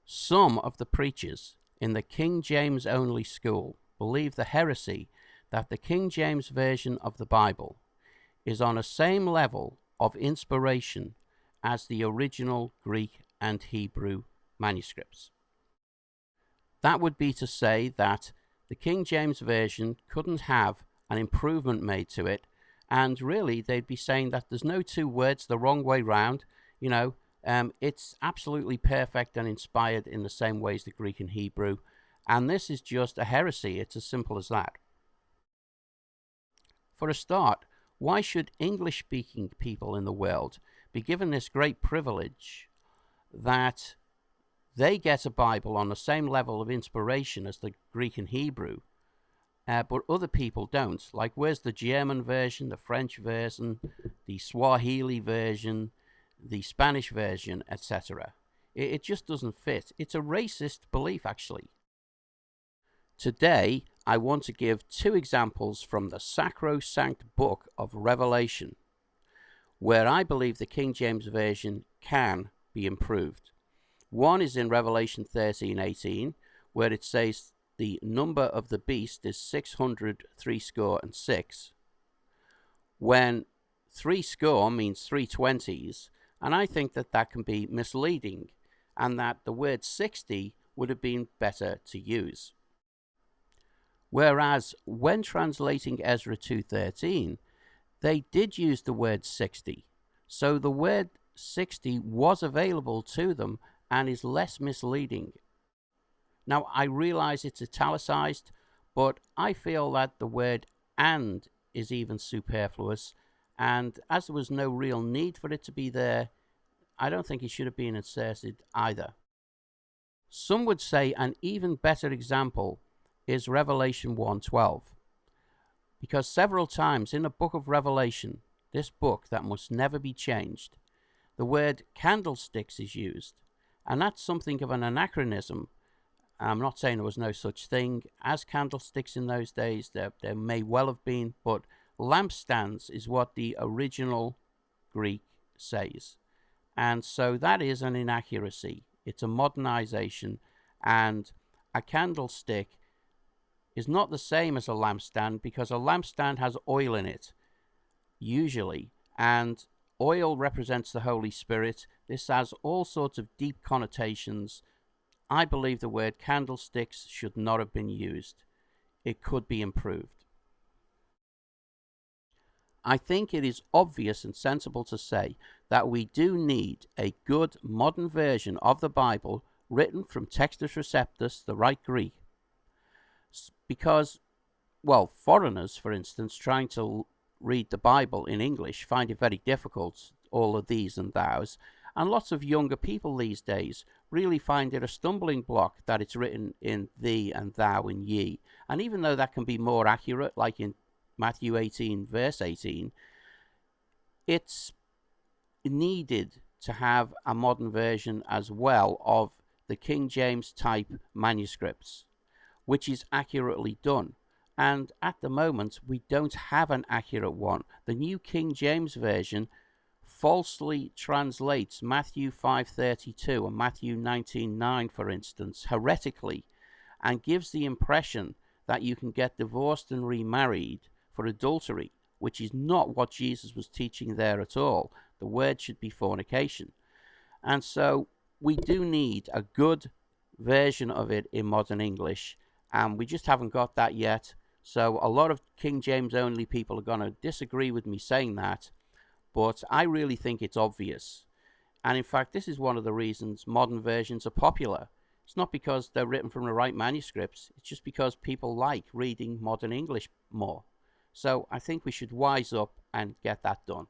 Some of the preachers in the King James Only school believe the heresy that the King James Version of the Bible is on a same level of inspiration as the original Greek and Hebrew manuscripts. That would be to say that the King James Version couldn't have an improvement made to it, and really they'd be saying that there's no two words the wrong way round. It's absolutely perfect and inspired in the same way as the Greek and Hebrew, and this is just a heresy. It's as simple as that. For a start, why should English-speaking people in the world be given this great privilege that they get a Bible on the same level of inspiration as the Greek and Hebrew, but other people don't? Like, where's the German version, the French version, the Swahili version, the Spanish version, etc.? It just doesn't fit. It's a racist belief, actually. Today, I want to give two examples from the sacrosanct book of Revelation, where I believe the King James Version can be improved. One is in Revelation 13:18, where it says the number of the beast is 666, when 60 means 320s, and I think that that can be misleading, and that the word 60 would have been better to use. Whereas when translating Ezra 2:13, they did use the word 60, so the word 60 was available to them and is less misleading. Now, I realize it's italicized, but I feel that the word "and" is even superfluous, and as there was no real need for it to be there, I don't think it should have been inserted either. Some would say an even better example is Revelation 1:12, because several times in the book of Revelation, this book that must never be changed, the word candlesticks is used, and that's something of an anachronism. I'm not saying there was no such thing as candlesticks in those days. There may well have been, but lampstands is what the original Greek says. And so that is an inaccuracy. It's a modernization, and a candlestick is not the same as a lampstand, because a lampstand has oil in it, usually, and oil represents the Holy Spirit. This has all sorts of deep connotations. I believe the word candlesticks should not have been used. It could be improved. I think it is obvious and sensible to say that we do need a good modern version of the Bible written from Textus Receptus, the right Greek, because, well, foreigners, for instance, trying to read the Bible in English find it very difficult, all of these and thous, and lots of younger people these days really find it a stumbling block that it's written in thee and thou and ye. And even though that can be more accurate, like in Matthew 18, verse 18, it's needed to have a modern version as well of the King James type manuscripts, which is accurately done. And at the moment, we don't have an accurate one. The New King James Version falsely translates Matthew 5:32 and Matthew 19:9, for instance, heretically, and gives the impression that you can get divorced and remarried for adultery, which is not what Jesus was teaching there at all. The word should be fornication. And so we do need a good version of it in modern English, and we just haven't got that yet. So a lot of King James only people are going to disagree with me saying that, but I really think it's obvious. And in fact, this is one of the reasons modern versions are popular. It's not because they're written from the right manuscripts, it's just because people like reading modern English more. So I think we should wise up and get that done.